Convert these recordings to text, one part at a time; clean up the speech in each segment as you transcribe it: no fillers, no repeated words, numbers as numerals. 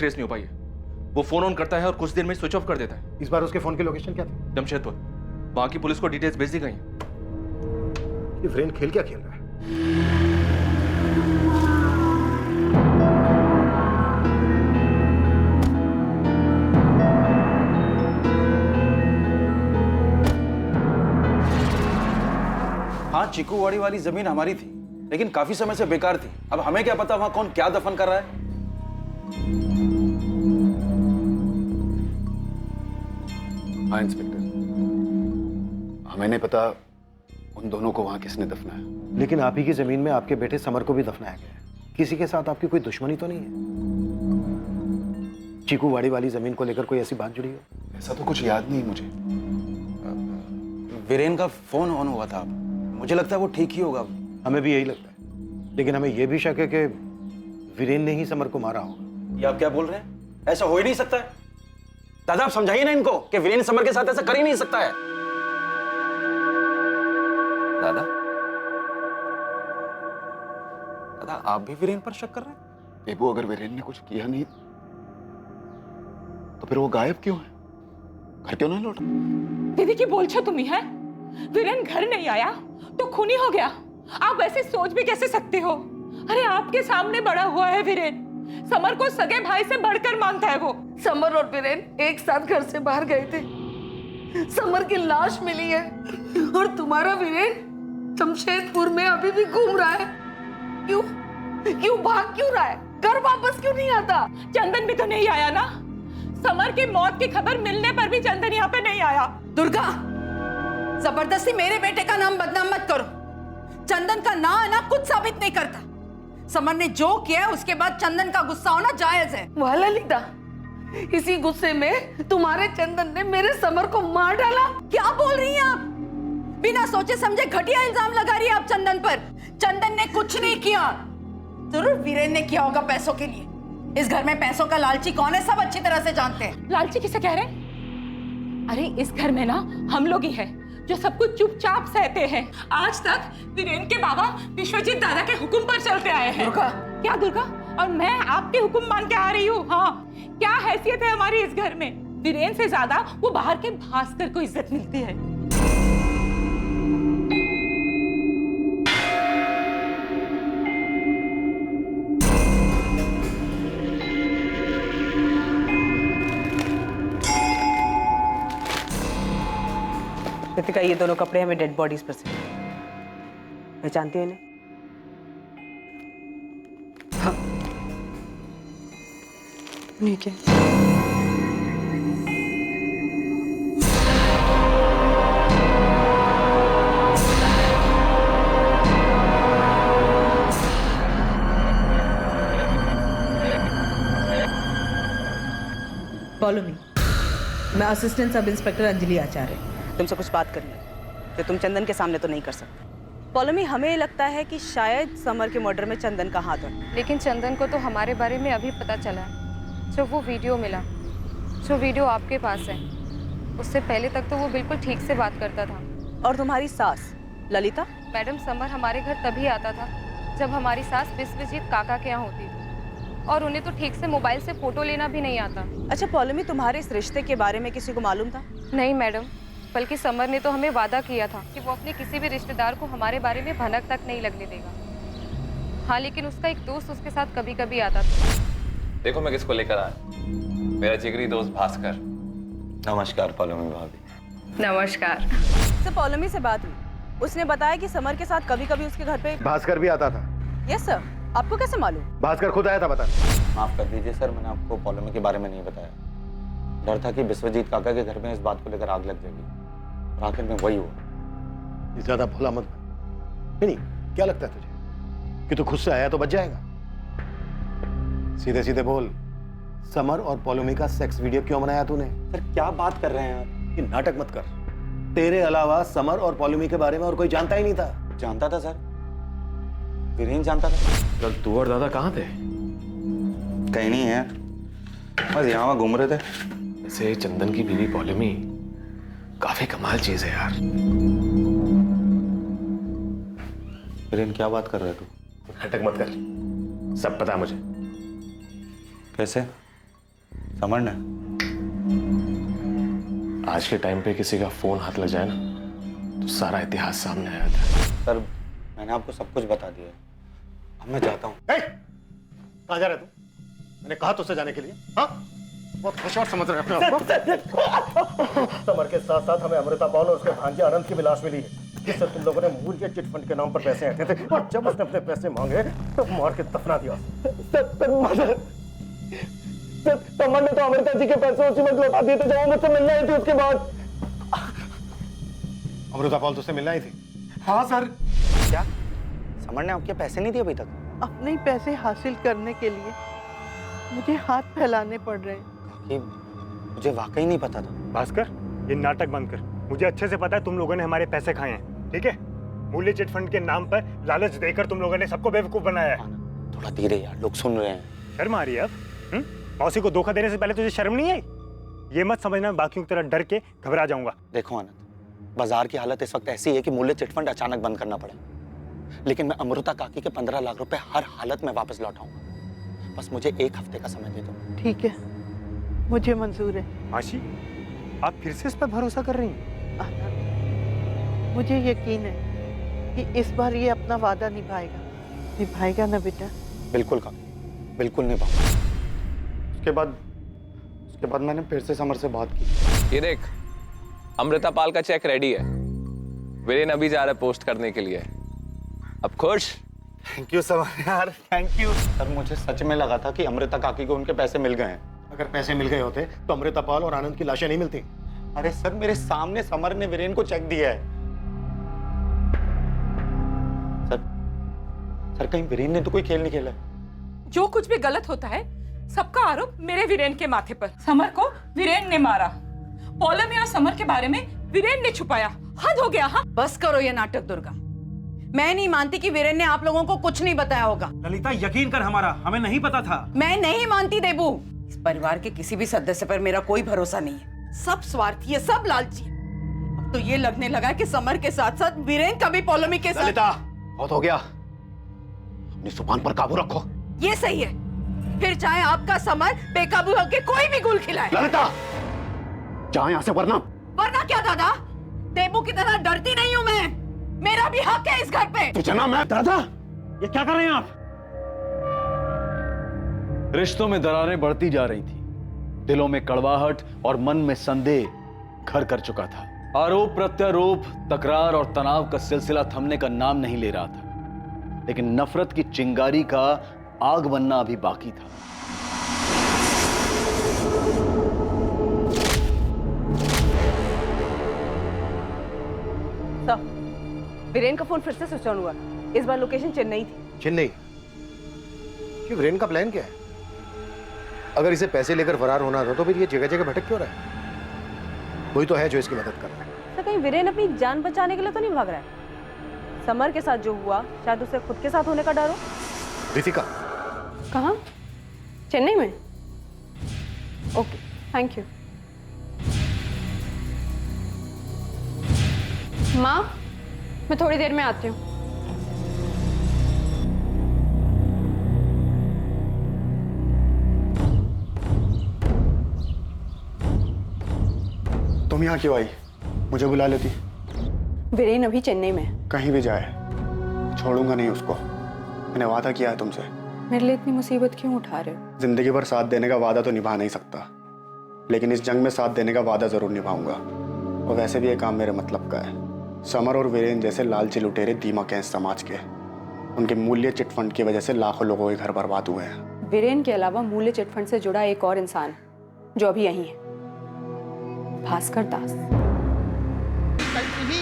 Trace नहीं हो पाई है। वो फोन ऑन करता है और कुछ देर में स्विच ऑफ कर देता है। इस बार उसके फोन की लोकेशन क्या थी? जमशेदपुर। वहां की पुलिस को डिटेल्स भेज दी गई हैं। ये वीरेन खेल क्या खेल रहा है? हाँ, चीकूवाड़ी वाली जमीन हमारी थी, लेकिन काफी समय से बेकार थी। अब हमें क्या पता वहां कौन क्या दफन कर रहा है। हाँ इंस्पेक्टर, हमें नहीं पता उन दोनों को वहां किसने दफनाया। लेकिन आप ही की जमीन में आपके बेटे समर को भी दफनाया गया है। किसी के साथ आपकी कोई दुश्मनी तो नहीं है? चीकूवाड़ी वाली जमीन को लेकर कोई ऐसी बात जुड़ी हो? ऐसा तो कुछ याद नहीं मुझे। वीरेन का फोन ऑन हुआ था, मुझे लगता है वो ठीक ही होगा। हमें भी यही लगता है, लेकिन हमें यह भी शक है कि वीरेन ने ही समर को मारा होगा। ये आप क्या बोल रहे हैं? ऐसा हो ही नहीं सकता है। दादा आप समझाइए ना इनको कि वीरेन समर के साथ ऐसा कर ही नहीं सकता है। दादा, दादा आप भी वीरेन पर शक कर रहे हैं? बेबू, अगर वीरेन ने कुछ किया नहीं तो फिर वो गायब क्यों है? घर क्यों नहीं लौटा? दीदी की बोल छो तुम्ही है? वीरेन घर नहीं आया तो खूनी हो गया। आप ऐसे सोच भी कैसे सकते हो? अरे आपके सामने बड़ा हुआ है वीरेन। समर को सगे भाई से बढ़कर मानता है वो। समर और वीरेन एक साथ घर से बाहर गए थे। समर की लाश मिली है और तुम्हारा वीरेन जमशेदपुर में अभी भी घूम रहा है। क्यों क्यों भाग क्यों रहा है? घर वापस क्यों नहीं आता? चंदन भी तो नहीं आया ना। समर की मौत की खबर मिलने पर भी चंदन यहाँ पे नहीं आया। दुर्गा, जबरदस्ती मेरे बेटे का नाम बदनाम मत करो। चंदन का ना आना कुछ साबित नहीं करता। समर ने जो किया है उसके बाद चंदन का गुस्सा होना जायज है। वाह ललिता, इसी गुस्से में तुम्हारे चंदन ने मेरे समर को मार डाला। क्या बोल रही हैं आप? बिना सोचे समझे घटिया इल्जाम लगा रही है आप चंदन पर। चंदन ने कुछ नहीं किया, जरूर वीरेन ने किया होगा पैसों के लिए। इस घर में पैसों का लालची कौन है सब अच्छी तरह से जानते हैं। लालची किसे कह रहे? अरे इस घर में ना हम लोग ही हैं जो सब कुछ चुपचाप सहते हैं। आज तक वीरेन के बाबा विश्वजीत दादा के हुक्म पर चलते आए हैं। दुर्गा। क्या दुर्गा? और मैं आपके हुक्म मान के आ रही हूँ। हाँ, क्या हैसियत है हमारी इस घर में? वीरेन से ज्यादा वो बाहर के भास्कर को इज्जत मिलती है। कृतिका, ये दोनों कपड़े हमें डेड बॉडीज पर से पहचानती हो इन्हें? हाँ। नहीं क्या? Follow me. मैं असिस्टेंट सब इंस्पेक्टर अंजलि आचार्य। तुमसे कुछ बात करनी है जो तुम चंदन के सामने तो नहीं कर सकते। पॉलोमी, हमें लगता है कि शायद समर के मर्डर में चंदन का हाथ है। लेकिन चंदन को तो हमारे बारे में अभी पता चला है। जब वो वीडियो मिला, जो वीडियो आपके पास है, उससे पहले तक तो वो बिल्कुल ठीक से बात करता था। और तुम्हारी सास ललिता? मैडम, समर हमारे घर तभी आता था जब हमारी सास विश्वजीत काका के यहाँ होती थी, और उन्हें तो ठीक से मोबाइल से फोटो लेना भी नहीं आता। अच्छा पॉलोमी, तुम्हारे इस रिश्ते के बारे में किसी को मालूम था? नहीं मैडम, बल्कि समर ने तो हमें वादा किया था कि वो अपने किसी भी रिश्तेदार को हमारे बारे में भनक तक नहीं लगने देगा। हाँ, लेकिन उसका एक दोस्त उसके साथ कभी कभी आता था। देखो मैं किसको लेकर आया, मेरा जिगरी दोस्त भास्कर। नमस्कार पॉलोमी भाभी। नमस्कार। सर, पॉलोमी से बात हुई, उसने बताया कि समर के साथ कभी कभी उसके घर पे भास्कर भी आता था। Yes sir. आपको कैसे मालूम? भास्कर खुद आया था बता। माफ कर दीजिए सर, मैंने आपको पॉलोमी के बारे में नहीं बताया। डर था कि विश्वजीत काका के घर में इस बात को लेकर आग लग जाएगी, और आखिर में वही हुआ। ज्यादा भोला मत बन। नहीं, क्या लगता है तुझे कि तू खुद से आया तो बच जाएगा? सीधे सीधे बोल, समर और पॉलोमी का सेक्स वीडियो क्यों बनाया तूने? सर क्या बात कर रहे हैं आप? ये नाटक मत कर। तेरे अलावा समर और पॉलोमी के बारे में और कोई जानता ही नहीं था। जानता था सर, वीरेन जानता था। कल तू और दादा कहाँ थे? कहीं नहीं है, बस यहाँ घूम रहे थे। वैसे चंदन की बीवी पॉलोमी काफी कमाल चीज है यार। वीरेन क्या बात कर रहे तू? नाटक मत कर, सब पता है मुझे। कैसे? समर ने? आज के टाइम पे किसी का फोन हाथ लग जाए ना तो सारा इतिहास सामने आ जाता है। सर मैंने आपको सब कुछ बता दिया। अब मैं जाता हूँ। कहाँ जा रहे तू? मैंने कहा तुझसे जाने के लिए। हाँ, बहुत होशियार समझ रहे हैं अपने आप को। समर के साथ साथ हमें अमृता पॉल और उसके भांजे आनंद की भी लाश मिली है, जिससे तुम लोगों ने मूल्य चिट फंड के नाम पर पैसे ऐंठे थे, और जब उसने अपने पैसे मांगे तो मार के दफना दिया। समर ने तो अमृता जी के पैसे उसी वक्त लौटा दिए थे जब वो मुझसे मिलने आई थी। उसके बाद अमृता पॉल तुझसे मिलने आई थी? हाँ सर। क्या समर ने आपके पैसे नहीं दिए अभी तक? अपने पैसे हासिल करने के लिए मुझे हाथ फैलाने पड़ रहे हैं। कि मुझे वाकई नहीं पता था। भास्कर, ये नाटक बंद कर। मुझे अच्छे से पता है तुम लोगों ने हमारे पैसे खाए हैं, ठीक है? मूल्य चिट फंड के नाम पर लालच देकर तुम लोगों ने सबको बेवकूफ बनाया है। थोड़ा धीरे यार, लोग सुन रहे हैं। शर्म आ रही है अब? मौसी को धोखा देने से पहले तुझे शर्म नहीं आई? ये मत समझना बाकियों की तरह डर के घबरा जाऊंगा। देखो आनंद, बाजार की हालत इस वक्त ऐसी है कि मूल्य चिट फंड अचानक बंद करना पड़ा, लेकिन मैं अमृता काकी के 15 लाख रुपए हर हालत में वापस लौटाऊंगा। बस मुझे 1 हफ्ते का समय दे दो। ठीक है, मुझे मंजूर है। आशी, आप फिर से इस पर भरोसा कर रही हैं? मुझे यकीन है कि इस बार ये अपना वादा निभाएगा ना बेटा? बिल्कुल काकी, बिल्कुल निभाऊंगा। उसके बाद मैंने फिर से समर से बात की। ये देख, अमृता पाल का चेक रेडी है। वीरेन अभी जा रहा है पोस्ट करने के लिए। अब खुश? थैंक यू समर यार, थैंक यू। सर मुझे सच में लगा था कि अमृता काकी को उनके पैसे मिल गए हैं। अगर पैसे मिल गए होते तो अमृता पाल और आनंद की लाशें नहीं मिलती। अरे सर, मेरे सामने समर ने वीरेन को चेक दिया है। सर कहीं वीरेन ने तो कोई खेल नहीं खेला? जो कुछ भी गलत होता है सबका आरोप मेरे वीरेन के माथे पर। समर को वीरेन ने मारा, पॉलमी और समर के बारे में वीरेन ने छुपाया। हद हो गया। हाँ, बस करो ये नाटक दुर्गा। मैं नहीं मानती कि वीरेन ने आप लोगों को कुछ नहीं बताया होगा। ललिता, यकीन कर, हमें नहीं पता था। मैं नहीं मानती देबू। इस परिवार के किसी भी सदस्य पर मेरा कोई भरोसा नहीं है। सब स्वार्थी है, सब लालची है। अब तो ये लगने लगा कि समर के साथ साथ वीरेन का भी पॉलमी के साथ। ललिता, बहुत हो गया, अपनी जुबान पर काबू रखो। ये सही है, फिर चाहे आपका समर बेकाबू होकर कोई भी गुल खिलाए। ललिता, जा यहाँ से, वरना क्या दादा? देबू की तरह डरती नहीं हूँ मैं। मेरा भी हक है इस घर पे। तुझे ना मैं। दादा, ये क्या कर रहे हैं आप? रिश्तों में दरारें बढ़ती जा रही थी, दिलों में कड़वाहट और मन में संदेह घर कर चुका था। आरोप प्रत्यारोप, तकरार और तनाव का सिलसिला थमने का नाम नहीं ले रहा था, लेकिन नफरत की चिंगारी का आग बनना अभी बाकी था। वीरेन का फोन फिर से स्विच ऑन हुआ। इस बार लोकेशन चेन्नई थी। चेन्नई? क्यों, वीरेन का प्लान क्या है? अगर इसे पैसे लेकर फरार होना था तो फिर ये जगह जगह भटक क्यों रहा है? कोई तो है जो इसकी मदद कर रहा है। तो कहीं वीरेन अपनी जान बचाने के लिए तो नहीं भाग रहा है? समर के साथ जो हुआ शायद उसे खुद के साथ होने का डर हो। रितिका, कहाँ? चेन्नई में? Okay, thank you. माँ, मैं थोड़ी देर में आती हूँ। तुम यहाँ क्यों आई? मुझे बुला लेती। वीरेन अभी चेन्नई में। कहीं भी जाए छोड़ूंगा नहीं उसको। मैंने वादा किया है तुमसे। मेरे लिए इतनी मुसीबत क्यों उठा रहे हो? जिंदगी भर साथ देने का वादा तो निभा नहीं सकता, लेकिन इस जंग में साथ देने का वादा जरूर निभाऊंगा। और वैसे भी ये काम मेरे मतलब का है। समर और वीरेन जैसे लालची लुटेरे दीमक हैं इस समाज के। उनके मूल्य चिट फंड की वजह से लाखों लोगों के घर बर्बाद हुए हैं। वीरेन के अलावा मूल्य चिट फंड से जुड़ा एक और इंसान जो अभी यहीं है, भास्कर दास।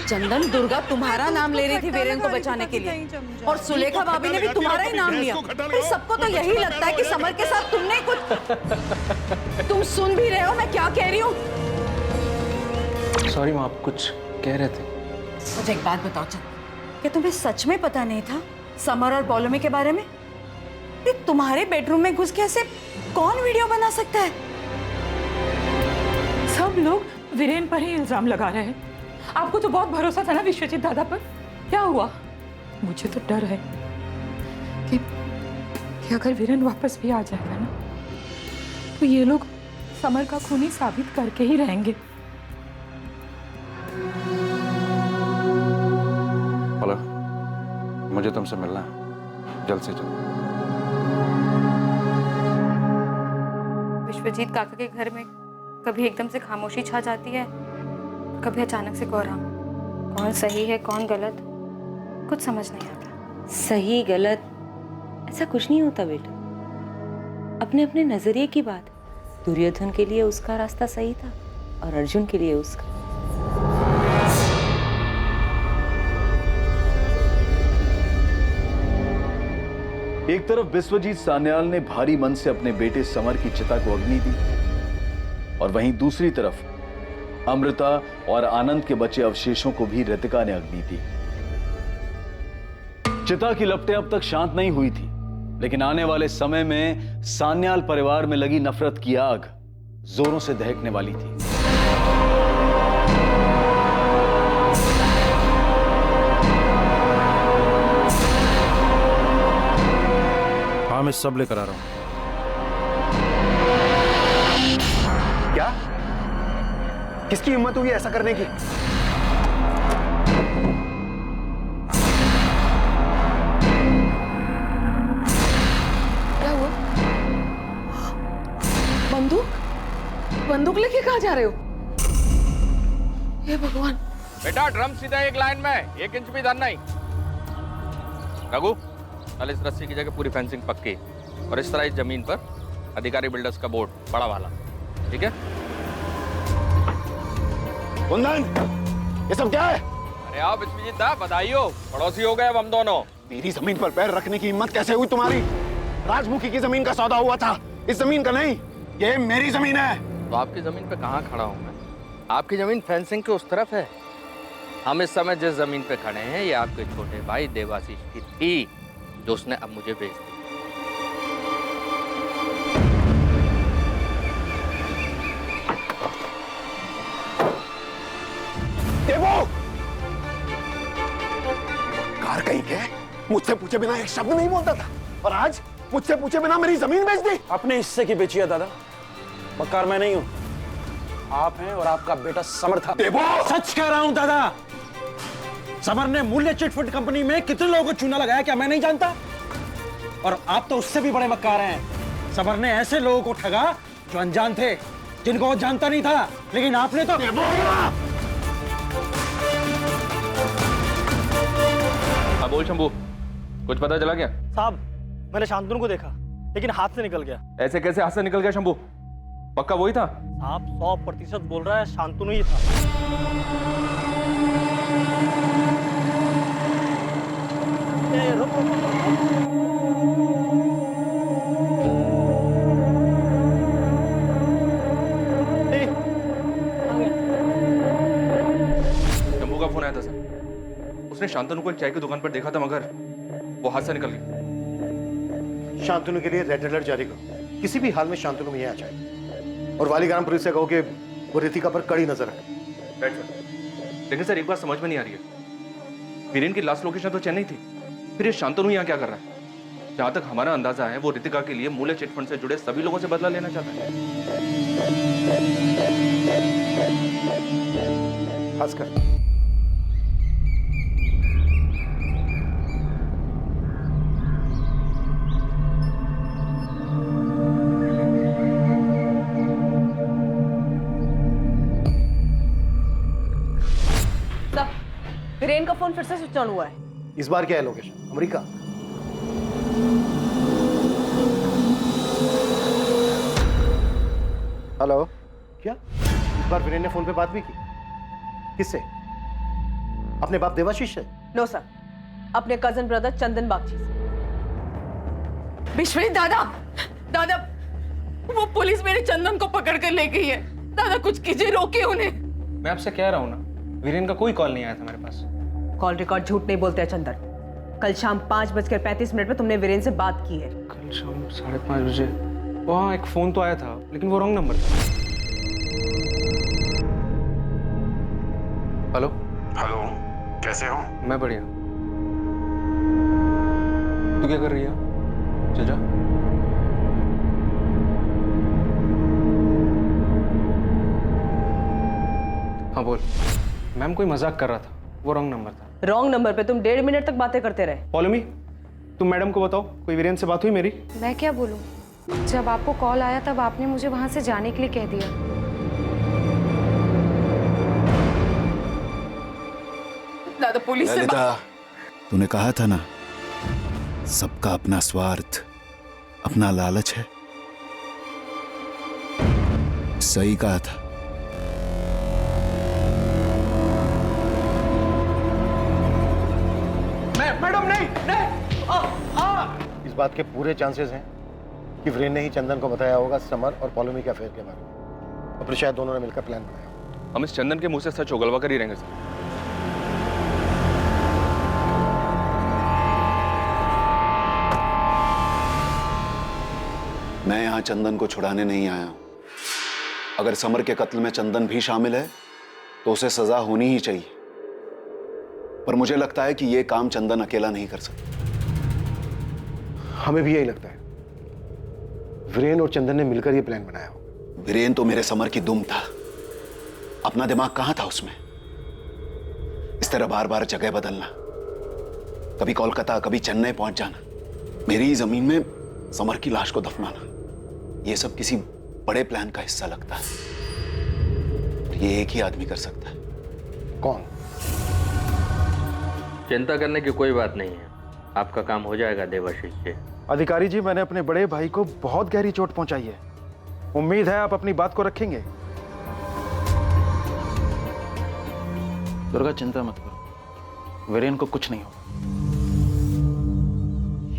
चंदन, दुर्गा तुम्हारा नाम ले रही थी वीरेन को बचाने के लिए, और सुलेखा भाभी ने भी तुम्हारा ही नाम लिया। सबको तो यही लगता है कि समर के साथ तुमने कुछ। तुम सुन भी रहे हो मैं क्या कह रही हूँ? सॉरी माँ, आप कुछ कह रहे थे। मुझे एक बात बताओ चंदन, क्या तुम्हें सच में पता नहीं था समर और पॉलमी के बारे में? ये तुम्हारे बेडरूम में घुस के ऐसे कौन वीडियो बना सकता है? सब लोग वीरेन पर ही इल्जाम लगा रहे हैं। आपको तो बहुत भरोसा था ना विश्वजीत दादा पर। क्या हुआ? मुझे तो डर है कि अगर वीरेन वापस भी आ जाएगा ना तो ये लोग समर का खूनी साबित करके ही रहेंगे। हेलो, मुझे तुमसे मिलना है, जल्द से जल्द। विश्वजीत काका के घर में कभी एकदम से खामोशी छा जाती है, कभी अचानक से कोहराम। कौन सही है कौन गलत, कुछ समझ नहीं आता। सही गलत ऐसा कुछ नहीं होता बेटा, अपने अपने नजरिए की बात। दुर्योधन के लिए उसका रास्ता सही था और अर्जुन के लिए उसका। एक तरफ विश्वजीत सान्याल ने भारी मन से अपने बेटे समर की चिता को अग्नि दी और वहीं दूसरी तरफ अमृता और आनंद के बचे अवशेषों को भी रितिका ने अग्नि दी। चिता की लपटें अब तक शांत नहीं हुई थी, लेकिन आने वाले समय में सान्याल परिवार में लगी नफरत की आग जोरों से दहकने वाली थी। हाँ, मैं सब लेकर आ रहा हूं। क्या? किसकी हिम्मत हुई ऐसा करने की? क्या हुआ? बंदूक लेके कहाँ जा रहे हो? हे भगवान। बेटा ड्रम सीधा एक लाइन में, 1 इंच भी इधर नहीं। रघु, कल इस रस्सी की जगह पूरी फेंसिंग पक्की और इस तरह इस जमीन पर अधिकारी बिल्डर्स का बोर्ड बड़ा वाला, ठीक है? कुंदन, ये सब क्या है? अरे आओ विश्वजीत दा, बधाई हो, पड़ोसी हो गए अब हम दोनों। मेरी जमीन पर पैर रखने की हिम्मत कैसे हुई तुम्हारी? राजमुखी की जमीन का सौदा हुआ था, इस जमीन का नहीं। ये मेरी जमीन है। तो आपकी जमीन पे कहाँ खड़ा हूँ मैं? आपकी जमीन फेंसिंग के उस तरफ है। हम इस समय जिस जमीन पे खड़े हैं ये आपके छोटे भाई देवाशीष की थी, जो उसने अब मुझे बेच दी। देवो! कार कहीं के मुझसे पूछे बिना एक शब्द नहीं बोलता था और आज मुझसे पूछे बिना मेरी जमीन बेच दी। अपने हिस्से की बेची है दादा, मक्कार मैं नहीं हूं, आप हैं और आपका बेटा समर था। देवो! सच कह रहा हूं दादा, समर ने मूल्य चिटफंड कंपनी में कितने लोगों को चूना लगाया क्या मैं नहीं जानता? और आप तो उससे भी बड़े मक्कार हैं। समर ने ऐसे लोगों को ठगा जो अनजान थे, जिनको वो जानता नहीं था, लेकिन आपने तो। हाँ बोल शंभू, कुछ पता चला क्या? साहब, मैंने शांतनु को देखा, लेकिन हाथ से निकल गया। ऐसे कैसे हाथ से निकल गया शंभू? पक्का वही था? साहब 100% बोल रहा है शांतनु ही था। शंभू का फोन आया था सर, उसने शांतनु को एक चाय की दुकान पर देखा था, मगर वो हाथ से निकल गई। शांतनु के लिए रेड अलर्ट जारी करो, किसी भी हाल में शांतनु में आ जाए। और वालीग्राम पुलिस से कहो कि वो रितिका पर कड़ी नजर है। लेकिन सर एक बात समझ में नहीं आ रही है, वीरेन की लास्ट लोकेशन तो चेन्नई थी, फिर ये शांतनु यहाँ क्या कर रहा है? जहां तक हमारा अंदाजा है वो रितिका के लिए मूल्य चिटफंड से जुड़े सभी लोगों से बदला लेना चाहता है। खासकर वीरेन का फोन फिर से स्विच ऑन हुआ है। इस बार क्या है लोकेशन? अमेरिका? हेलो, क्या इस बार वीरेन ने फोन पे बात भी की? किससे? अपने बाप देवाशीष से? नो सर, अपने कजन ब्रदर चंदन बागची से। विश्वजीत दादा, दादा वो पुलिस मेरे चंदन को पकड़ कर ले गई है। दादा कुछ कीजिए, रोके उन्हें। मैं आपसे कह रहा हूँ ना, वीरेन का कोई कॉल नहीं आया था मेरे पास। कॉल रिकॉर्ड झूठ नहीं बोलते हैं चंदन। कल शाम 5:35 में तुमने वीरेन से बात की है। कल शाम 5:30 बजे वहाँ एक फोन तो आया था, लेकिन वो रॉन्ग नंबर था। हेलो हेलो, कैसे हो? मैं बढ़िया। तू क्या कर रही है? चल जा। हाँ बोल। मैम कोई मजाक कर रहा था, वो रॉन्ग नंबर था। रॉन्ग नंबर पे तुम 1.5 मिनट तक बातें करते रहे। पॉलमी, तुम मैडम को बताओ, कोई वीरेन से बात हुई मेरी? मैं क्या बोलूं? जब आपको कॉल आया तब आपने मुझे वहां से जाने के लिए कह दिया। दादा पुलिस से ललिता, तूने कहा था ना, सबका अपना स्वार्थ, अपना लालच है। सही कहा था। मैडम नहीं। इस बात के पूरे चांसेस हैं कि वीरेन ने ही चंदन को बताया होगा समर और पॉलोमी के अफेयर के बारे में, और फिर शायद दोनों ने मिलकर प्लान बनाया। हम इस चंदन के मुंह से सच उगलवा कर ही रहेंगे सर। मैं यहां चंदन को छुड़ाने नहीं आया हूं। अगर समर के कत्ल में चंदन भी शामिल है तो उसे सजा होनी ही चाहिए, पर मुझे लगता है कि यह काम चंदन अकेला नहीं कर सकता। हमें भी यही लगता है। वीरेन और चंदन ने मिलकर यह प्लान बनाया हो। वीरेन तो मेरे समर की दुम था, अपना दिमाग कहां था उसमें? इस तरह बार बार जगह बदलना, कभी कोलकाता कभी चेन्नई पहुंच जाना, मेरी ही जमीन में समर की लाश को दफनाना, यह सब किसी बड़े प्लान का हिस्सा लगता है। ये एक ही आदमी कर सकता है। कौन? चिंता करने की कोई बात नहीं है, आपका काम हो जाएगा देवाशीष जी। अधिकारी जी, मैंने अपने बड़े भाई को बहुत गहरी चोट पहुंचाई है। उम्मीद है आप अपनी बात को रखेंगे। दुर्गा चिंता मत करो, वीरेन को कुछ नहीं होगा।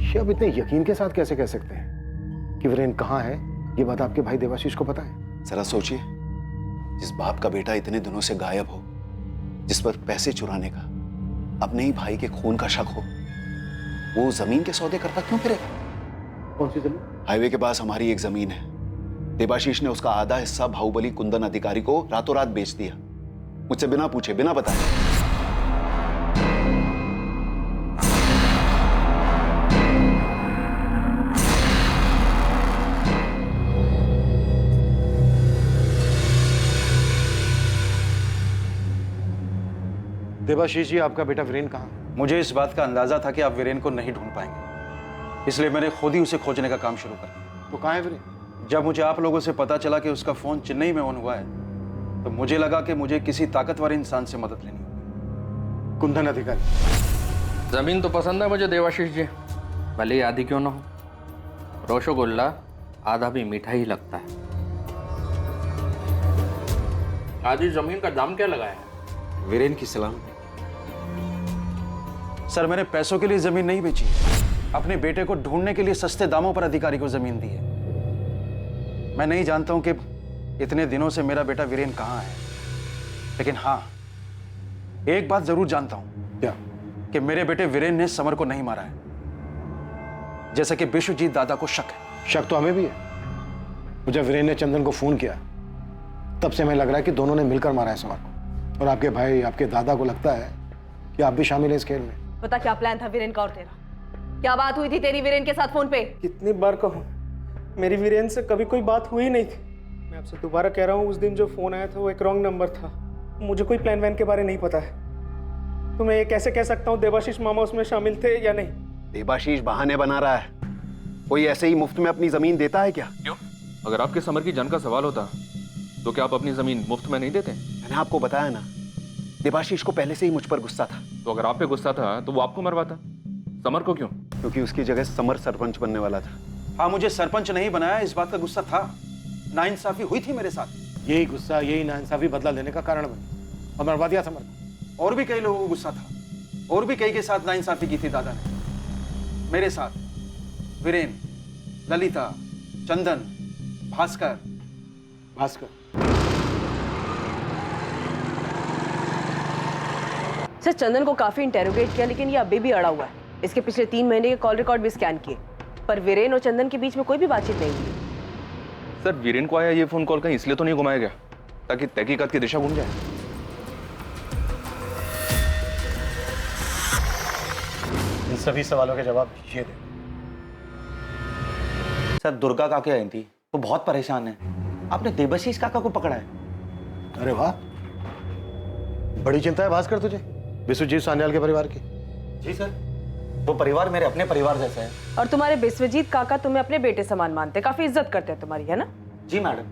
ये अब इतने यकीन के साथ कैसे कह सकते हैं कि वीरेन कहाँ है? ये बात आपके भाई देवाशीष को पता है? जरा सोचिए, जिस बाप का बेटा इतने दिनों से गायब हो, जिस पर पैसे चुराने का, अपने ही भाई के खून का शक हो, वो जमीन के सौदे करता क्यों फिरेगा? कौन सी जमीन? हाईवे के पास हमारी एक जमीन है। देवाशीष ने उसका आधा हिस्सा बाहुबली कुंदन अधिकारी को रातों रात बेच दिया, मुझसे बिना पूछे बिना बताए। देवाशीष जी, आपका बेटा वीरेन कहाँ? मुझे इस बात का अंदाजा था कि आप वीरेन को नहीं ढूंढ पाएंगे, इसलिए मैंने खुद ही उसे खोजने का काम शुरू कर दिया। तो कहाँ है वीरेन? जब मुझे आप लोगों से पता चला कि उसका फोन चेन्नई में ऑन हुआ है, तो मुझे लगा कि मुझे किसी ताकतवर इंसान से मदद लेनी होगी। कुंदन अधिकारी। जमीन तो पसंद है मुझे देवाशीष जी, भले ही आधी क्यों ना हो। रसगुल्ला आधा भी मीठा ही लगता है। आधी जमीन का दाम क्या लगाया है? वीरेन की सलाम। सर, मैंने पैसों के लिए जमीन नहीं बेची, अपने बेटे को ढूंढने के लिए सस्ते दामों पर अधिकारी को जमीन दी है। मैं नहीं जानता हूं कि इतने दिनों से मेरा बेटा वीरेन कहां है, लेकिन हां, एक बात जरूर जानता हूं। क्या? कि मेरे बेटे वीरेन ने समर को नहीं मारा है, जैसा कि विश्वजीत दादा को शक है। शक तो हमें भी है। मुझे वीरेन ने चंदन को फोन किया, तब से हमें लग रहा है कि दोनों ने मिलकर मारा है समर को। और आपके भाई, आपके दादा को लगता है कि आप भी शामिल हैं इस खेल में। बता, क्या प्लान था वीरेन का और तेरा? क्या बात हुई थी तेरी वीरेन के साथ फोन पे? कितनी बार कहूं, मेरी वीरेन से कभी कोई बात हुई नहीं थी। मैं आपसे दोबारा कह रहा हूं, उस दिन जो फोन आया था वो एक रॉन्ग नंबर था। मुझे कोई प्लान वैन के बारे नहीं पता है। तो मैं ये कैसे कह सकता हूं देवाशीष मामा उसमें शामिल थे या नहीं? देवाशीष बहाने बना रहा है। कोई ऐसे ही मुफ्त में अपनी जमीन देता है क्या? क्यों? अगर आपके समर की जान का सवाल होता तो क्या आप अपनी जमीन मुफ्त में नहीं देते? मैंने आपको बताया ना, देवाशीष को पहले से ही मुझ पर गुस्सा था। तो अगर आप पे गुस्सा था तो वो आपको मरवाता, समर को क्यों? क्योंकि उसकी जगह समर सरपंच बनने वाला था। हाँ, मुझे सरपंच नहीं बनाया, इस बात का गुस्सा था। नाइंसाफी हुई थी मेरे साथ। यही गुस्सा, यही नाइंसाफी बदला लेने का कारण बनी और मरवा दिया समर को। और भी कई लोगों को गुस्सा था, और भी कई के साथ नाइंसाफी की थी दादा ने। मेरे साथ वीरेन, ललिता, चंदन, भास्कर। सर, चंदन को काफी इंटेरोगेट किया, लेकिन ये अभी भी अड़ा हुआ है। इसके पिछले 3 महीने के कॉल रिकॉर्ड भी स्कैन किए, पर वीरेन और चंदन के बीच में कोई भी बातचीत नहीं हुई। सर, वीरेन को आया ये फोन कॉल कहीं इसलिए तो नहीं घुमाया गया ताकि तहकीकात की दिशा घूम जाए? इन सभी सवालों के जवाब ये दे। सर, दुर्गा काकी आई थी, वो बहुत परेशान है। आपने देवाशीष काका को पकड़ा है। अरे वाह, बड़ी चिंता है भास्कर तुझे विश्वजीत सान्याल के परिवार की? जी सर, वो परिवार मेरे अपने परिवार जैसा है। और तुम्हारे विश्वजीत काका तुम्हें अपने बेटे समान मानते, काफी इज्जत करते हैं तुम्हारी, है ना? जी मैडम,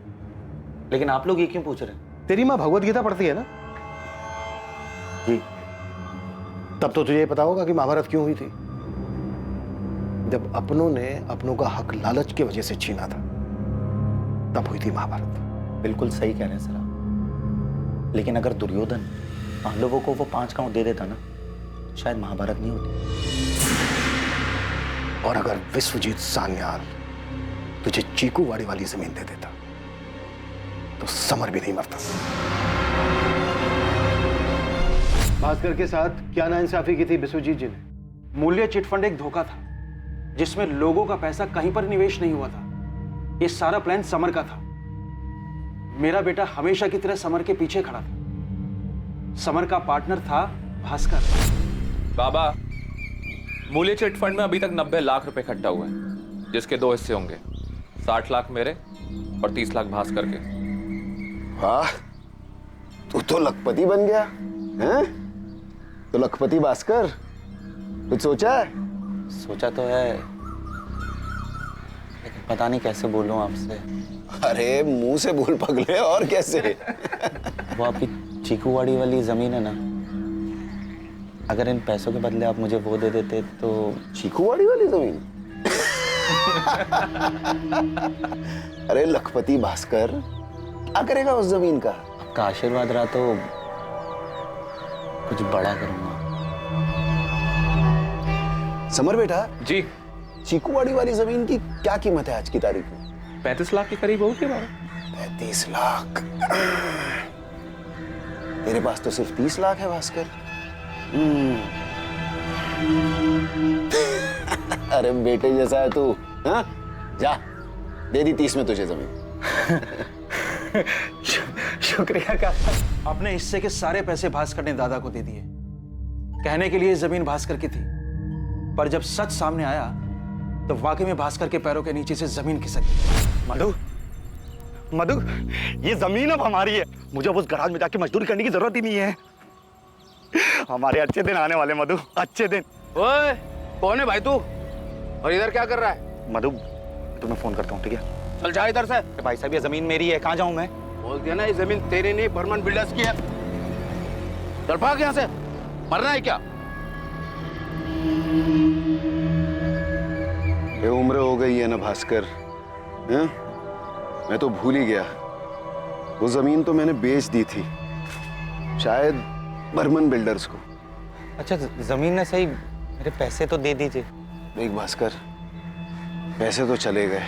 लेकिन आप लोग ये क्यों पूछ रहे हैं? तेरी माँ भगवत गीता पढ़ती है ना? जी। तब तो तुझे पता होगा कि महाभारत क्यों हुई थी। जब अपनों ने अपनों का हक लालच की वजह से छीना था, तब हुई थी महाभारत। बिल्कुल सही कह रहे हैं सर आप। लेकिन अगर दुर्योधन पांडवों को वो 5 गांव दे देता ना, शायद महाभारत नहीं होती। और अगर विश्वजीत सान्याल तुझे चीकूवाड़ी वाली जमीन दे देता, तो समर भी नहीं मरता। भास्कर के साथ क्या नाइंसाफी की थी विश्वजीत जी ने? मूल्य चिटफंड एक धोखा था जिसमें लोगों का पैसा कहीं पर निवेश नहीं हुआ था। ये सारा प्लान समर का था। मेरा बेटा हमेशा की तरह समर के पीछे खड़ा था। समर का पार्टनर था भास्कर। बाबा, मूल्य चिट फंड में अभी तक 90 लाख रुपए इकट्ठा हुए हैं, जिसके 2 हिस्से होंगे, 60 लाख मेरे और 30 लाख भास्कर के। वाह, तू तो लखपति बन गया हैं? तो लखपति भास्कर, कुछ सोचा है? सोचा तो है, लेकिन पता नहीं कैसे बोलूं आपसे। अरे मुंह से बोल पगले, और कैसे? वो आपकी चीकूवाड़ी वाली जमीन है ना, अगर इन पैसों के बदले आप मुझे वो दे देते तो। चीकूवाड़ी वाली जमीन? अरे लखपति भास्कर, क्या करेगा उस जमीन का? आपका आशीर्वाद रहा तो कुछ बड़ा करूंगा। समर बेटा जी, चीकूवाड़ी वाली जमीन की क्या कीमत है आज की तारीख में? 35 लाख के करीब होगी बाबा। 35 लाख? तेरे पास तो सिर्फ 30 लाख है भास्कर। अरे बेटे जैसा है तू। हाँ? जा, दे दी 30 में तुझे जमीन। शुक्रिया काका। अपने हिस्से के सारे पैसे भास्कर ने दादा को दे दिए। कहने के लिए जमीन भास्कर की थी, पर जब सच सामने आया तो वाकई में भास्कर के पैरों के नीचे से जमीन खिसक गई। मधु, मधु, ये जमीन अब हमारी है। मुझे अब उस गराज में जाके मजदूरी करने की जरूरत ही नहीं है। हमारे अच्छे दिन आने वाले मधु, अच्छे दिन। ओए, कौन है भाई तू? और इधर क्या कर रहा है? मधु, तुम्हें फोन करता हूँ, ठीक है? चल जा इधर से। भाई साहब, ये जमीन मेरी है, कहाँ जाऊँ मैं? बोल दिया ना, ये जमीन तेरी नहीं, बर्मन बिल्डर्स की है। चल भाग यहाँ से, मरना है क्या? ये उम्र हो गई है ना भास्कर, हैं? मैं तो भूल ही गया। वो जमीन तो मैंने बेच दी थी, शायद बर्मन बिल्डर्स को। अच्छा, जमीन ने सही, मेरे पैसे तो दे दीजिए। देख भास्कर, पैसे तो चले गए,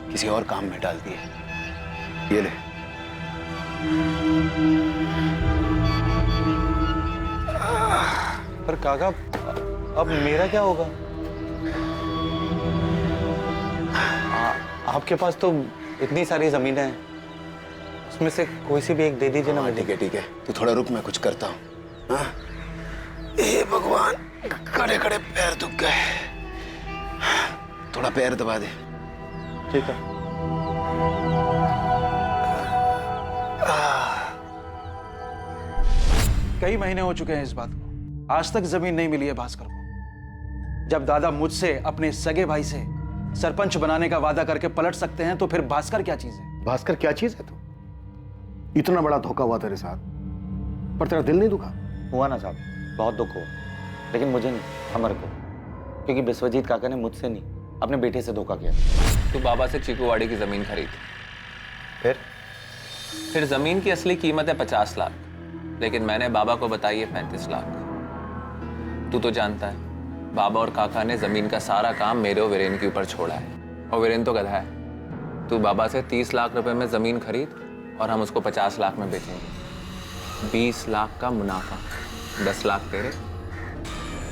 किसी और काम में डाल दिए। ये ले। पर काका, अब मेरा क्या होगा? आपके पास तो इतनी सारी जमीनें हैं, उसमें से कोई सी भी एक दे दीजिए ना। ठीक है ठीक है, तू थोड़ा रुक, मैं कुछ करता हूँ। हाँ? हे भगवान, खड़े खड़े पैर दुख गए, थोड़ा पैर दबा दे। ठीक है। कई महीने हो चुके हैं इस बात को, आज तक जमीन नहीं मिली है भास्कर को। जब दादा मुझसे अपने सगे भाई से सरपंच बनाने का वादा करके पलट सकते हैं, तो फिर भास्कर क्या चीज है? भास्कर क्या चीज है? तू इतना बड़ा धोखा हुआ तेरे साथ, पर तेरा दिल नहीं दुखा? हुआ ना साहब, बहुत दुख हुआ, लेकिन मुझे नहीं, अमर को, क्योंकि विश्वजीत काका ने मुझसे नहीं, अपने बेटे से धोखा किया। तू बाबा से चीकूवाड़ी की जमीन खरीद। फिर जमीन की असली कीमत है 50 लाख, लेकिन मैंने बाबा को बताई है 35 लाख। तू तो जानता है, बाबा और काका ने जमीन का सारा काम मेरे और वीरेन के ऊपर छोड़ा है, और वीरेन तो गधा है। तू बाबा से 30 लाख रुपए में जमीन खरीद और हम उसको 50 लाख में बेचेंगे। 20 लाख का मुनाफा, 10 लाख तेरे,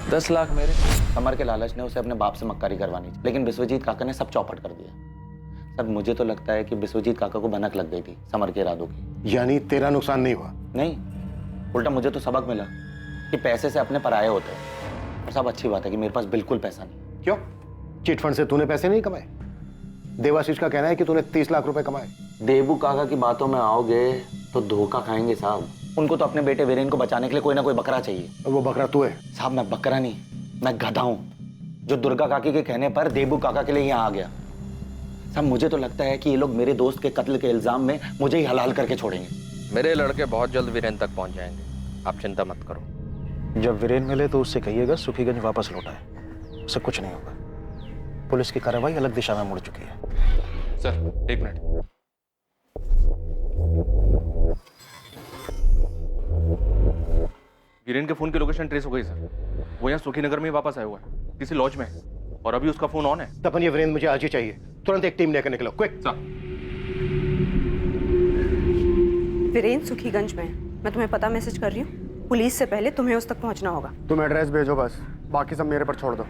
10 लाख मेरे। समर के लालच ने उसे अपने बाप से मक्कारी करवानी थी, लेकिन विश्वजीत काका ने सब चौपट कर दिया। सर, मुझे तो लगता है कि विश्वजीत काका को भनक लग गई थी समर के इरादों की। यानी तेरा नुकसान नहीं हुआ? नहीं, उल्टा मुझे तो सबक मिला कि पैसे से अपने पराये होते हैं। और सब अच्छी बात है कि मेरे पास बिल्कुल पैसा नहीं। क्यों? चिटफंड से तूने पैसे नहीं कमाए? देवाशीष का कहना है कि तूने 30 लाख रुपए कमाए। देबू काका की बातों में आओगे तो धोखा खाएंगे साहब। उनको तो अपने बेटे वीरेन को बचाने के लिए कोई ना कोई बकरा चाहिए। वो बकरा तू है? साहब मैं बकरा नहीं, मैं गधा हूं, जो दुर्गा काकी के कहने पर देबू काका के लिए यहाँ आ गया। साहब मुझे तो लगता है कि ये लोग मेरे दोस्त के कत्ल के इल्जाम में मुझे ही हलाल करके छोड़ेंगे। मेरे लड़के बहुत जल्द वीरेन तक पहुंच जाएंगे, आप चिंता मत करो। जब वीरेन मिले तो उससे कहिएगा सुखीगंज वापस लौटाए, उससे कुछ नहीं होगा। पुलिस की कार्रवाई अलग दिशा में मुड़ चुकी है। सर एक मिनट। वीरेन के फोन की लोकेशन ट्रेस हो गई सर। वो यहाँ सुखीनगर में वापस आया हुआ है, किसी लॉज में है, और अभी उसका फोन ऑन है। तपन ये वीरेन मुझे आज ही चाहिए, तुरंत एक टीम लेकर निकलो, क्विक। वीरेन सुखीगंज में है। मैं तुम्हें पता मैसेज कर रही हूँ, पुलिस से पहले तुम्हें उस तक पहुंचना होगा। तुम एड्रेस भेजो बस, बाकी सब मेरे पर छोड़ दो।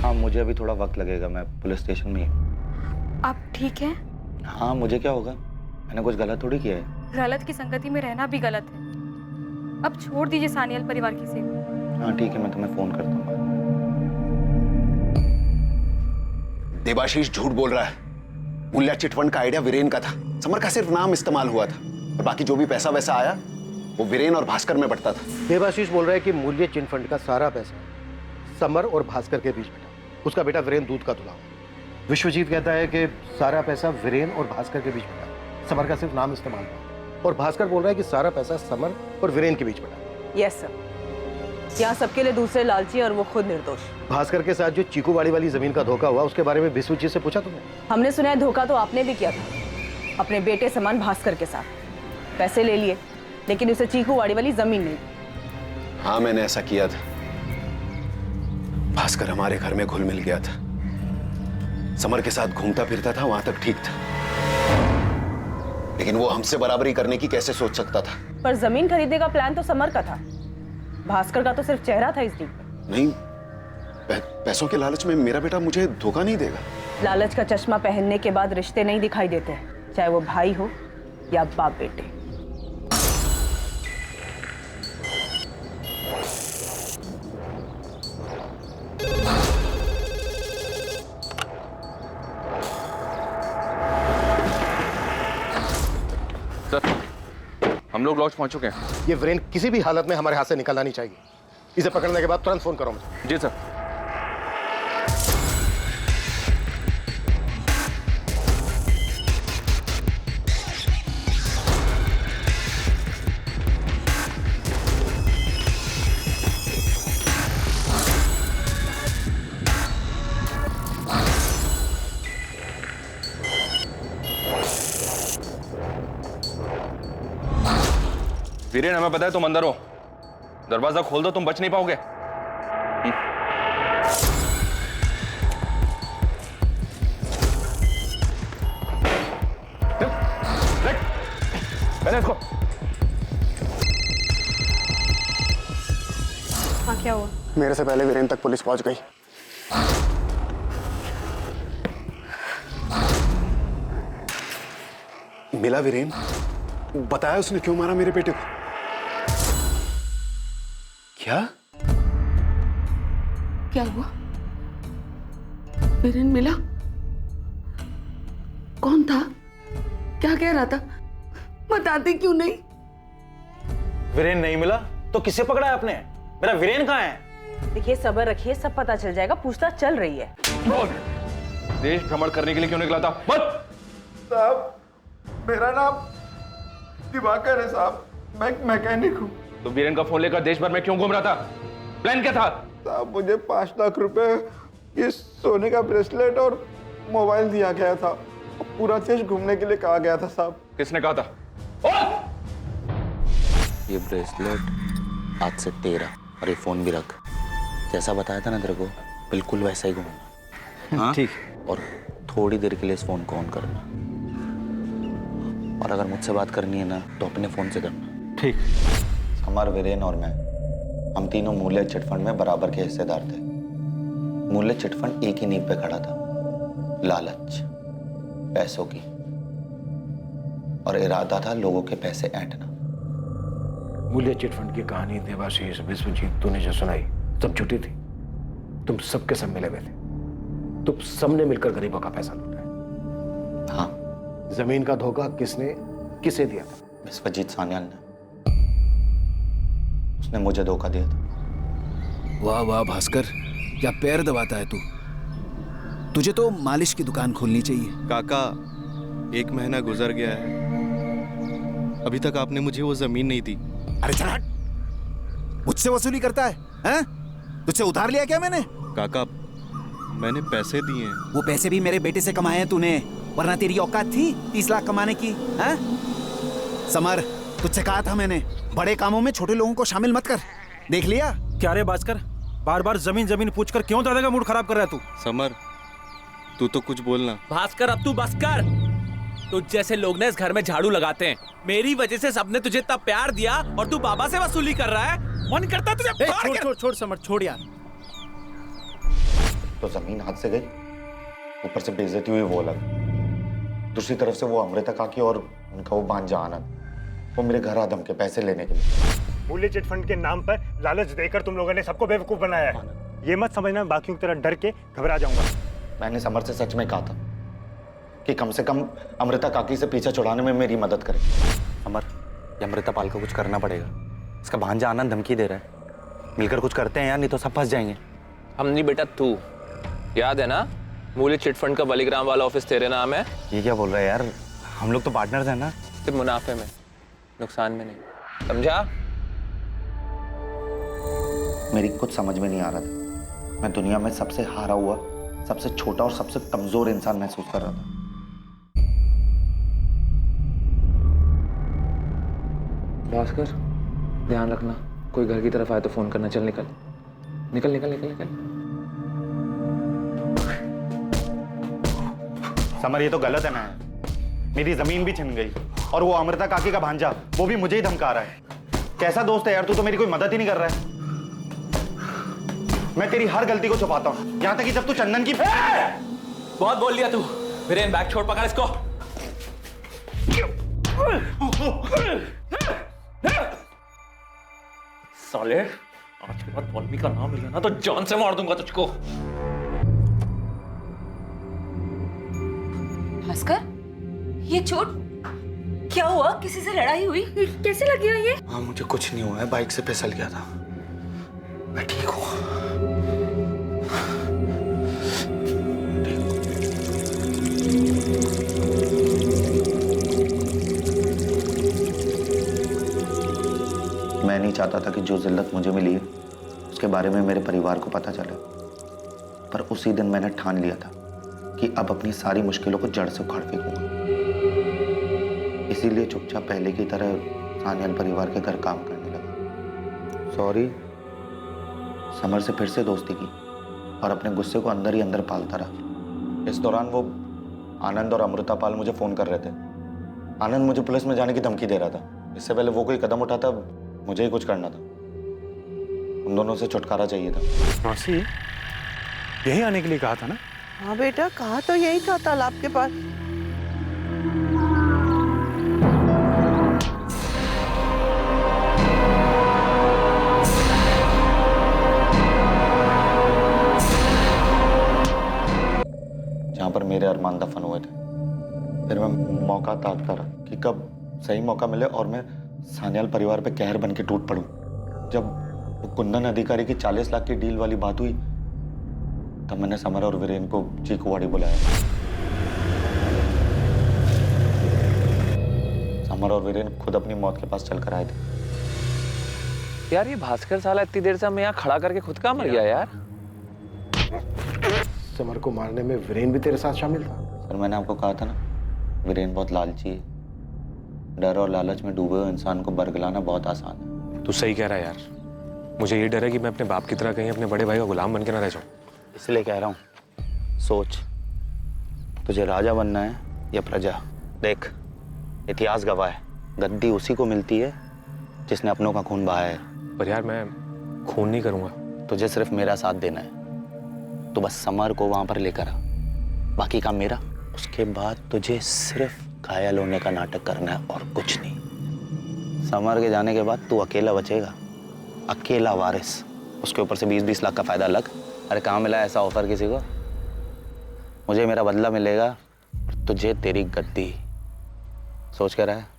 हाँ मुझे अभी थोड़ा वक्त लगेगा, मैं पुलिस स्टेशन में ही। आप ठीक हैं? हाँ मुझे क्या होगा, मैंने कुछ गलत थोड़ी किया है। गलत की संगति में रहना भी गलत है। अब छोड़ दीजिए सानियल परिवार की सेवा। हाँ ठीक है, मैं तुम्हें फोन करता हूँ। देवाशीष झूठ बोल रहा है। मूल्या चिटफंड का आइडिया वीरेन का था, समर का सिर्फ नाम इस्तेमाल हुआ था, और बाकी जो भी पैसा वैसा आया वो वीरेन और भास्कर में बंटता था। देवाशीष बोल रहा है कि मूल्य चिट फंड का सारा पैसा समर और भास्कर के बीच में था, उसका बेटा वीरेन दूध का तुला। विश्वजीत कहता है कि सारा पैसा वीरेन और भास्कर के बीच में था, समर का सिर्फ नाम इस्तेमाल हुआ, और भास्कर बोल रहा है कि सारा पैसा समर और वीरेन के बीच में था। यस सर, यहाँ सबके लिए दूसरे लालची और वो खुद निर्दोष। भास्कर के साथ जो चीकूवाड़ी वाली जमीन का धोखा हुआ उसके बारे में विश्वजीत से पूछा तुमने? हमने सुना है धोखा तो आपने भी किया था, अपने बेटे समान भास्कर के साथ। पैसे ले लिए लेकिन उसे चीकूवाड़ी वाली जमीन नहीं। हाँ मैंने ऐसा किया था। भास्कर हमारे घर में घुल मिल गया था, समर के साथ घूमता फिरता था, वहां तक ठीक था, लेकिन वो हमसे बराबरी करने की कैसे सोच सकता था? पर जमीन खरीदने का प्लान तो समर का था, भास्कर का तो सिर्फ चेहरा था इस डील में। नहीं, पैसों के लालच में मेरा बेटा मुझे धोखा नहीं देगा। लालच का चश्मा पहनने के बाद रिश्ते नहीं दिखाई देते, चाहे वो भाई हो या बाप बेटे। सर हम लोग लॉज पहुंच चुके हैं। ये वीरेन किसी भी हालत में हमारे हाथ से निकलना नहीं चाहिए, इसे पकड़ने के बाद तुरंत फोन करो मुझे। जी सर। वीरेन हमें पता है तुम अंदर हो, दरवाजा खोल दो, तुम बच नहीं पाओगे। इसको। हाँ क्या हुआ? मेरे से पहले वीरेन तक पुलिस पहुंच गई। मिला वीरेन, बताया उसने क्यों मारा मेरे बेटे को? क्या क्या हुआ? वीरेन मिला? कौन था? क्या कह रहा था? बताते क्यों नहीं? वीरेन नहीं मिला तो किसे पकड़ा है आपने? मेरा वीरेन कहाँ है? देखिए सब्र रखिए, सब पता चल जाएगा, पूछताछ चल रही है। देश भ्रमण करने के लिए क्यों निकला था? बस साहब मेरा नाम दिवाकर है साहब, मैं मैकेनिक हूँ। तो वीरेन का फोन लेकर देश भर में क्यों घूम रहा था? प्लान क्या था? साहब मुझे 5 लाख रुपए, ये सोने का ब्रेसलेट और मोबाइल दिया गया था, पूरा देश घूमने के लिए कहा गया था साहब। किसने कहा था? ये ब्रेसलेट आज से तेरा, और ये फोन भी रख, जैसा बताया था ना तेरे को बिल्कुल वैसा ही घूमना। हाँ? ठीक। और थोड़ी देर के लिए इस फोन को ऑन करना, और अगर मुझसे बात करनी है ना तो अपने फोन से करना। ठीक। समर, वीरेन और मैं, हम तीनों मूल्य चिटफंड में बराबर के हिस्सेदार थे। मूल्य चिटफंड एक ही नींव पे खड़ा था, लालच, पैसों की। और इरादा था लोगों के पैसे ऐंठना। मूल्य चिटफंड की कहानी देवाशीष, विश्वजीत, तूने जो सुनाई सब झूठी थी। तुम सबके सब मिले हुए थे। तुम सबने मिलकर गरीबों का पैसा लूटा है। हाँ। जमीन का धोखा किसे दिया था? विश्वजीत सान्याल ने। उसने मुझे धोखा दिया था। वाह वाह भास्कर, क्या पैर दबाता है तू। तुझे तो मालिश की दुकान खोलनी चाहिए। काका, 1 महीना गुजर गया है, अभी तक आपने मुझे वो जमीन नहीं दी। अरे चल हट, मुझसे वसूली करता है हैं? तुझसे उधार लिया क्या मैंने? काका, मैंने पैसे दिए। वो पैसे भी मेरे बेटे से कमाए हैं तूने, वरना तेरी औकात थी 30 लाख कमाने की? हैं? समर, तुझसे कहा था मैंने, बड़े कामों में छोटे लोगों को शामिल मत कर। देख लिया? क्या रे भास्कर, बार बार जमीन जमीन पूछकर क्यों दादा का मूड खराब कर रहा है तू? समर, तू तो कुछ बोलना। भास्कर, अब तू बस कर। तुझ जैसे लोग ने इस घर में झाड़ू लगाते हैं। मेरी वजह से सबने तुझे इतना प्यार दिया और तू बाबा से वसूली कर रहा है। मन करता है तुझे छोड़ समर, छोड़ यार। तो जमीन हाथ से गई, ऊपर से बेइज्जती हुई वो अलग। दूसरी तरफ से वो अमृता काकी और उनका वो भांजा आनंद, वो मेरे घर आदम के पैसे लेने के लिए। मूल्य चिटफंड के नाम पर लालच देकर तुम लोगों ने सबको बेवकूफ बनाया है। ये मत समझना बाकियों की तरह डर के घबरा जाऊंगा। मैंने समर से सच में कहा था कि कम से कम अमृता काकी से पीछा छुड़ाने में मेरी मदद करे। समर, ये अमृता पाल को कुछ करना पड़ेगा। इसका भांजा आनंद धमकी दे रहा है। मिलकर कुछ करते हैं यार, नहीं तो सब फंस जाएंगे। हम नहीं बेटा, तू याद है ना, मूल्य चिटफंड का बलिग्राम वाला ऑफिस तेरे नाम है। ये क्या बोल रहा है यार, हम लोग तो पार्टनर्स हैं ना। सिर्फ मुनाफे में, नुकसान में नहीं, समझा? मेरी कुछ समझ में नहीं आ रहा था। मैं दुनिया में सबसे हारा हुआ, सबसे छोटा और सबसे कमजोर इंसान महसूस कर रहा था। भास्कर, ध्यान रखना, कोई घर की तरफ आए तो फोन करना। चल निकल निकल निकल निकल निकल। समर, ये तो गलत है ना। मेरी जमीन भी छिन गई और वो अमृता काकी का भांजा, वो भी मुझे ही धमका रहा है। कैसा दोस्त है यार तू, तो मेरी कोई मदद ही नहीं कर रहा है। मैं तेरी हर गलती को छुपाता हूँ, यहाँ तक कि जब तू चंदन की। बहुत बोल लिया तू। वीरेन, बैग छोड़, पकड़ इसको। साले, आज के बाद पॉलमी का नाम लिया ना तो जान से मार दूंगा तुझको। भास्कर, ये चोट क्या हुआ? किसी से लड़ाई हुई? कैसे लग गया ये? हाँ, मुझे कुछ नहीं हुआ है, बाइक से फिसल गया था। मैं ठीक हूँ। मैं नहीं चाहता था कि जो जिल्लत मुझे मिली है उसके बारे में मेरे परिवार को पता चले, पर उसी दिन मैंने ठान लिया था कि अब अपनी सारी मुश्किलों को जड़ से उखाड़ फेंकूंगा। इसीलिए चुपचाप पहले की तरह सान्याल परिवार के घर काम करने लगा। सॉरी, समर से फिर से दोस्ती की और अपने गुस्से को अंदर ही अंदर पालता रहा। इस दौरान वो आनंद और अमृता पाल मुझे फोन कर रहे थे। आनंद मुझे पुलिस में जाने की धमकी दे रहा था। इससे पहले वो कोई कदम उठाता, मुझे ही कुछ करना था। उन दोनों से छुटकारा चाहिए था। मौसी, यही आने के लिए कहा था ना? हाँ बेटा, कहा तो यही था, तालाब के पास। जहाँ पर मेरे अरमान दफन हुए थे। फिर मैं मौका ताकता रहा कि कब सही मौका मिले और मैं सान्याल परिवार पे कहर बन के टूट पड़ूं। जब वो कुंदन अधिकारी की 40 लाख की डील वाली बात हुई, तब मैंने समर और वीरेन को चीकूवाड़ी बुलाया। समर और वीरेन खुद अपनी मौत के पास चलकर आए थे। यार, ये भास्कर साला इतनी देर से हमें यहाँ खड़ा करके खुद का मर गया यार। समर को मारने में वीरेन भी तेरे साथ शामिल था? सर, मैंने आपको कहा था ना, वीरेन बहुत लालची है। डर और लालच में डूबे हुए इंसान को बरगलाना बहुत आसान है। तू सही कह रहा है यार। मुझे ये डर है कि मैं अपने बाप की तरह कहीं अपने बड़े भाई का गुलाम बन के ना रह जाऊं। इसलिए कह रहा हूँ, सोच, तुझे राजा बनना है या प्रजा? देख, इतिहास गवाह है, गद्दी उसी को मिलती है जिसने अपनों का खून बहाया है। पर यार, मैं खून नहीं करूंगा। तुझे सिर्फ मेरा साथ देना है। तो बस समर को वहां पर लेकर आ, बाकी काम मेरा। उसके बाद तुझे सिर्फ घायल होने का नाटक करना है और कुछ नहीं। समर के जाने के बाद तू अकेला बचेगा, अकेला वारिस, उसके ऊपर से 20-20 लाख का फायदा अलग। अरे कहाँ मिला ऐसा ऑफर किसी को? मुझे मेरा बदला मिलेगा और तुझे तेरी गद्दी। सोच कर रहा है?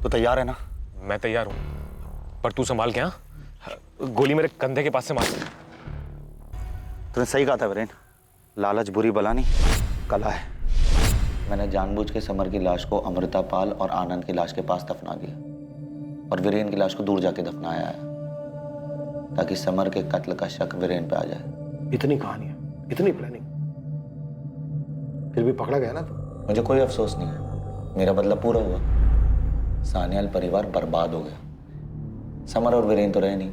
तो तैयार है ना? मैं तैयार हूं, पर तू संभाल के। हाँ, गोली मेरे कंधे के पास से मार। तूने सही कहा था वीरेन, लालच बुरी बला नहीं, कला है। मैंने जानबूझ के समर की लाश को अमृता पाल और आनंद की लाश के पास दफना दिया और वीरेन की लाश को दूर जाके दफनाया है, ताकि समर के कत्ल का शक वीरेन पे आ जाए। इतनी कहानियां, इतनी प्लानिंग, फिर भी पकड़ा गया ना तू। मुझे कोई अफसोस नहीं है, मेरा बदला पूरा हुआ। सान्याल परिवार बर्बाद हो गया। समर और वीरेन तो रहे नहीं,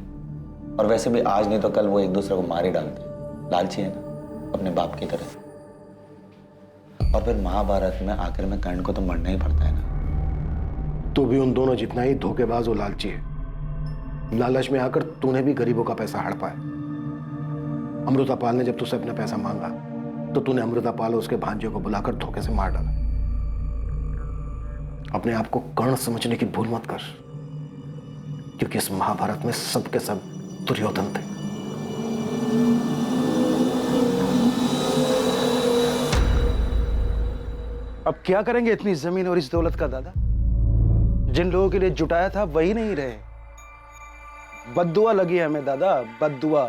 और वैसे भी आज नहीं तो कल वो एक दूसरे को मार ही डालते। लालची है ना, अपने बाप की तरह। और फिर महाभारत में आखिर में कर्ण को तो मरना ही पड़ता है ना। तू भी उन दोनों जितना ही धोखेबाज और लालची है। लालच में आकर तूने भी गरीबों का पैसा हड़पा है। अमृता पाल ने जब तुझसे अपना पैसा मांगा तो तूने अमृता पाल और उसके भांजे को बुलाकर धोखे से मार डाला। अपने आप को कर्ण समझने की भूल मत कर, क्योंकि इस महाभारत में सब के सब दुर्योधन थे। अब क्या करेंगे इतनी जमीन और इस दौलत का दादा? जिन लोगों के लिए जुटाया था वही नहीं रहे। बद्दुआ लगी है हमें दादा, बद्दुआ।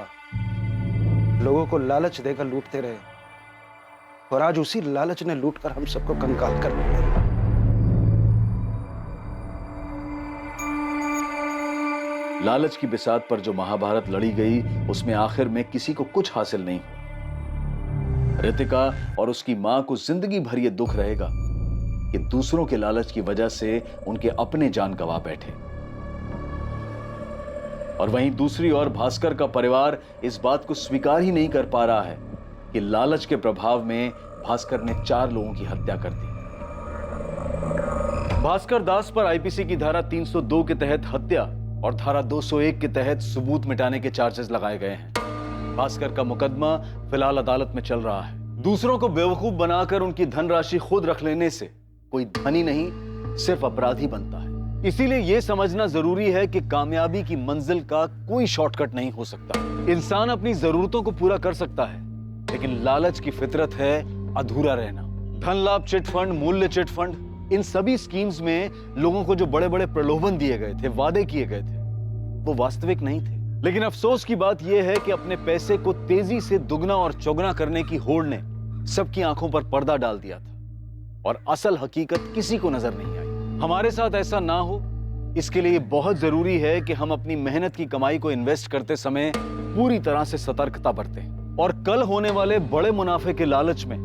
लोगों को लालच देकर लूटते रहे, और आज उसी लालच ने लूटकर हम सबको कंगाल कर दिया। लालच की बिसात पर जो महाभारत लड़ी गई, उसमें आखिर में किसी को कुछ हासिल नहीं हुआ। रितिका और उसकी मां को जिंदगी भर ये दुख रहेगा कि दूसरों के लालच की वजह से उनके अपने जान गंवा बैठे। और वहीं दूसरी ओर भास्कर का परिवार इस बात को स्वीकार ही नहीं कर पा रहा है कि लालच के प्रभाव में भास्कर ने 4 लोगों की हत्या कर दी। भास्कर दास पर आईपीसी की धारा 302 के तहत हत्या और धारा 201 के तहत सबूत मिटाने के चार्जेस लगाए गए हैं। भास्कर का मुकदमा फिलहाल अदालत में चल रहा है। दूसरों को बेवकूफ बनाकर उनकी धनराशि खुद रख लेने से कोई धनी नहीं, सिर्फ अपराधी बनता है। इसीलिए यह समझना जरूरी है कि कामयाबी की मंजिल का कोई शॉर्टकट नहीं हो सकता। इंसान अपनी जरूरतों को पूरा कर सकता है, लेकिन लालच की फितरत है अधूरा रहना। धन लाभ चिट फंड, मूल्य चिट फंड, इन सभी स्कीम्स में लोगों को जो बड़े बड़े प्रलोभन दिए गए थे, वादे किए गए थे, वो वास्तविक नहीं थे। लेकिन अफसोस की बात यह है कि अपने पैसे को तेजी से दुगना और चौगुना करने की होड़ ने सबकी आंखों पर पर्दा डाल दिया था, और असल हकीकत किसी को नजर नहीं आई। हमारे साथ ऐसा ना हो, इसके लिए बहुत जरूरी है कि हम अपनी मेहनत की कमाई को इन्वेस्ट करते समय पूरी तरह से सतर्कता बरतें और कल होने वाले बड़े मुनाफे के लालच में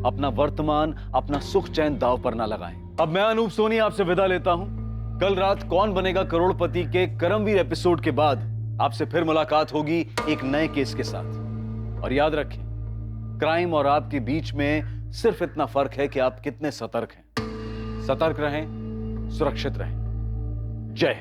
अपना वर्तमान, अपना सुख चैन दांव पर ना लगाएं। अब मैं अनूप सोनी आपसे विदा लेता हूं। कल रात कौन बनेगा करोड़पति के करमवीर एपिसोड के बाद आपसे फिर मुलाकात होगी एक नए केस के साथ। और याद रखें, क्राइम और आपके बीच में सिर्फ इतना फर्क है कि आप कितने सतर्क हैं। सतर्क रहें, सुरक्षित रहें। जय हिंद।